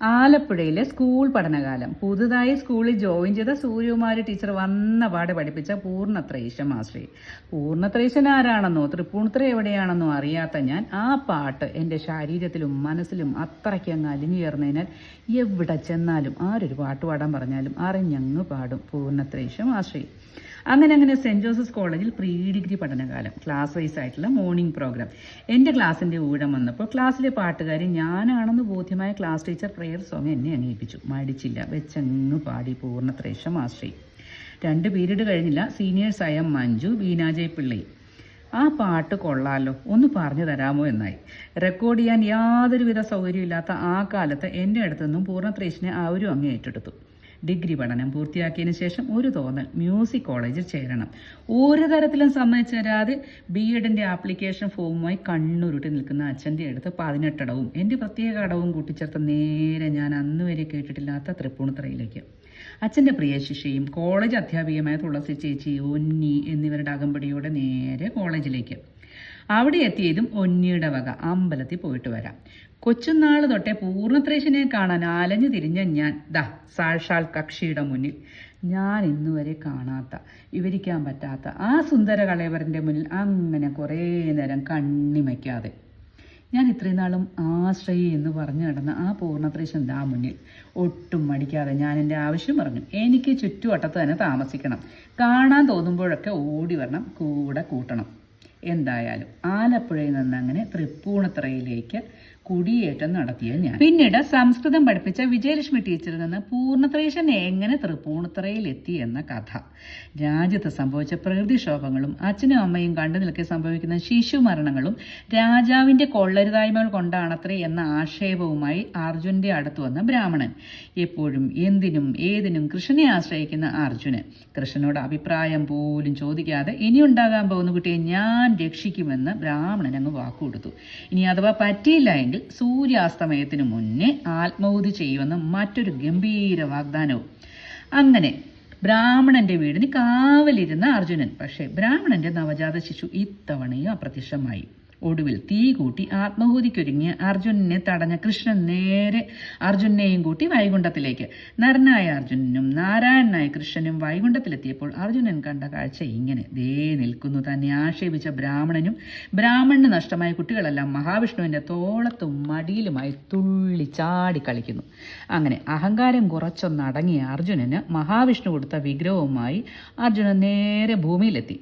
ആലപ്പുഴയിലെ സ്കൂൾ പഠനകാലം. പുതുതായി സ്കൂളിൽ ജോയിൻ ചെയ്ത സൂര്യകുമാരി ടീച്ചർ വന്ന പാട് പഠിപ്പിച്ച പൂർണ്ണത്രയീശ മാസ്റ്ററി. പൂർണ്ണത്രയീശൻ ആരാണെന്നോ തൃപ്പൂണിത്തുറ എവിടെയാണെന്നോ അറിയാത്ത ഞാൻ ആ പാട്ട് എൻ്റെ ശരീരത്തിലും മനസ്സിലും അത്രയ്ക്ക് അങ്ങ് അലിഞ്ഞു ചേർന്നതിനാൽ എവിടെ ചെന്നാലും ആരൊരു പാട്ട് പാടാൻ പറഞ്ഞാലും അറിഞ്ഞങ്ങ് പാടും പൂർണ്ണത്രയീശ മാസ്റ്ററി. അങ്ങനെ സെൻറ് ജോസഫ്സ് കോളേജിൽ പ്രീ ഡിഗ്രി പഠനകാലം. ക്ലാസ് വൈസ് ആയിട്ടുള്ള മോർണിംഗ് പ്രോഗ്രാം. എൻ്റെ ക്ലാസ്സിൻ്റെ ഊഴം വന്നപ്പോൾ ക്ലാസ്സിലെ പാട്ടുകാരി ഞാനാണെന്ന് ബോധ്യമായ ക്ലാസ് ടീച്ചർ പ്രെയർ സോങ് എന്നെ അംഗീകരിപ്പിച്ചു. മടിച്ചില്ല, വെച്ചങ്ങ് പാടി പൂർണ്ണത്രയീശ മാസ്റ്ററി. 2 പീരീഡ് കഴിഞ്ഞില്ല. സീനിയേഴ്സായ മഞ്ജു, ബീനാജയ് പിള്ളൈ ആ പാട്ട് കൊള്ളാലോ, ഒന്ന് പറഞ്ഞു തരാമോ എന്നായി. റെക്കോർഡ് ചെയ്യാൻ യാതൊരുവിധ സൗകര്യമില്ലാത്ത ആ കാലത്ത് എൻ്റെ അടുത്തു നിന്നും പൂർണ്ണത്രയീശനെ അവരും അങ്ങ് ഏറ്റെടുത്തു. ഡിഗ്രി പഠനം പൂർത്തിയാക്കിയതിന് ശേഷം ഒരു തോന്നൽ, മ്യൂസിക് കോളേജിൽ ചേരണം. ഒരു തരത്തിലും സമ്മതിച്ചു തരാതെ ബി.എഡിൻ്റെ ആപ്ലിക്കേഷൻ ഫോമുമായി കണ്ണുരുട്ടി നിൽക്കുന്ന അച്ഛൻ്റെ അടുത്ത് 18 അടവും എൻ്റെ പ്രത്യേക അടവും കൂട്ടിച്ചേർത്ത് നേരെ ഞാൻ അന്ന് വരെ കേട്ടിട്ടില്ലാത്ത തൃപ്പൂണിത്തുറയിലേക്ക്. അച്ഛൻ്റെ പ്രിയ ശിഷ്യയും കോളേജ് അധ്യാപികയുമായ തുളസി ചേച്ചി, ഒന്നി എന്നിവരുടെ അകമ്പടിയോടെ നേരെ കോളേജിലേക്ക്. അവിടെ എത്തിയതും ഒന്നിയുടെ വക അമ്പലത്തിൽ പോയിട്ട് വരാം. കൊച്ചുനാൾ തൊട്ടേ പൂർണ്ണത്രയീശനെ കാണാൻ അലഞ്ഞു തിരിഞ്ഞ ഞാൻ സാക്ഷാൽ കക്ഷിയുടെ മുന്നിൽ, ഞാൻ ഇന്നുവരെ കാണാത്ത, വിവരിക്കാൻ പറ്റാത്ത ആ സുന്ദര കളയവരൻ്റെ മുന്നിൽ അങ്ങനെ കുറേ നേരം കണ്ണിമയ്ക്കാതെ ഞാൻ ഇത്രയും നാളും ആശ്രയി എന്ന് പറഞ്ഞു നടന്ന ആ പൂർണ്ണത്രയീശൻ മുന്നിൽ ഒട്ടും മടിക്കാതെ ഞാൻ എൻ്റെ ആവശ്യം പറഞ്ഞു. എനിക്ക് ചുറ്റുവട്ടത്ത് തന്നെ താമസിക്കണം, കാണാൻ തോന്നുമ്പോഴൊക്കെ ഓടി വരണം, കൂടെ കൂട്ടണം. എന്തായാലും ആലപ്പുഴയിൽ നിന്ന് അങ്ങനെ തൃപ്പൂണിത്തുറയിലേക്ക് കുടിയേറ്റം നടത്തിയ ഞാൻ. പിന്നീട് സംസ്കൃതം പഠിപ്പിച്ച വിജയലക്ഷ്മി ടീച്ചറിൽ നിന്ന് പൂർണ്ണത്രയീശൻ എങ്ങനെ തൃപ്പൂണിത്തുറയിൽ എത്തി എന്ന കഥ, രാജ്യത്ത് സംഭവിച്ച പ്രകൃതിക്ഷോഭങ്ങളും അച്ഛനും അമ്മയും കണ്ടു നിൽക്കെ സംഭവിക്കുന്ന ശിശുമരണങ്ങളും രാജാവിൻ്റെ കൊള്ളരുതായ്മകൾ കൊണ്ടാണത്രേ എന്ന ആക്ഷേപവുമായി അർജുൻ്റെ അടുത്ത് വന്ന ബ്രാഹ്മണൻ. എപ്പോഴും എന്തിനും ഏതിനും കൃഷ്ണനെ ആശ്രയിക്കുന്ന അർജുന് കൃഷ്ണനോട് അഭിപ്രായം പോലും ചോദിക്കാതെ ഇനിയുണ്ടാകാൻ പോകുന്ന കുട്ടിയെ ഞാൻ രക്ഷിക്കുമെന്ന് ബ്രാഹ്മണൻ അങ്ങ് വാക്കുകൊടുത്തു. ഇനി അഥവാ പറ്റിയില്ല എങ്കിൽ സൂര്യാസ്തമയത്തിനു മുന്നേ ആത്മഹൂതി ചെയ്യുമെന്ന് മറ്റൊരു ഗംഭീര വാഗ്ദാനവും. അങ്ങനെ ബ്രാഹ്മണന്റെ വീടിന് കാവലിരുന്ന അർജുനൻ. പക്ഷേ ബ്രാഹ്മണന്റെ നവജാത ശിശു ഇത്തവണയും അപ്രത്യക്ഷമായി. ഒടുവിൽ തീ കൂട്ടി ആത്മഹൂതിക്കൊരുങ്ങിയ അർജുനനെ തടഞ്ഞ കൃഷ്ണൻ നേരെ അർജുനെയും കൂട്ടി വൈകുണ്ഠത്തിലേക്ക്. നരനായ അർജുനനും നാരായണനായ കൃഷ്ണനും വൈകുണ്ഠത്തിലെത്തിയപ്പോൾ അർജുനൻ കണ്ട കാഴ്ച ഇങ്ങനെ. നിൽക്കുന്നു തന്നെ ആക്ഷേപിച്ച ബ്രാഹ്മണനും ബ്രാഹ്മണന് നഷ്ടമായ കുട്ടികളെല്ലാം മഹാവിഷ്ണുവിൻ്റെ തോളത്തും മടിയിലുമായി തുള്ളി ചാടി കളിക്കുന്നു. അങ്ങനെ അഹങ്കാരം കുറച്ചൊന്നടങ്ങിയ അർജുനന് മഹാവിഷ്ണു കൊടുത്ത വിഗ്രഹവുമായി അർജുനൻ നേരെ ഭൂമിയിലെത്തി.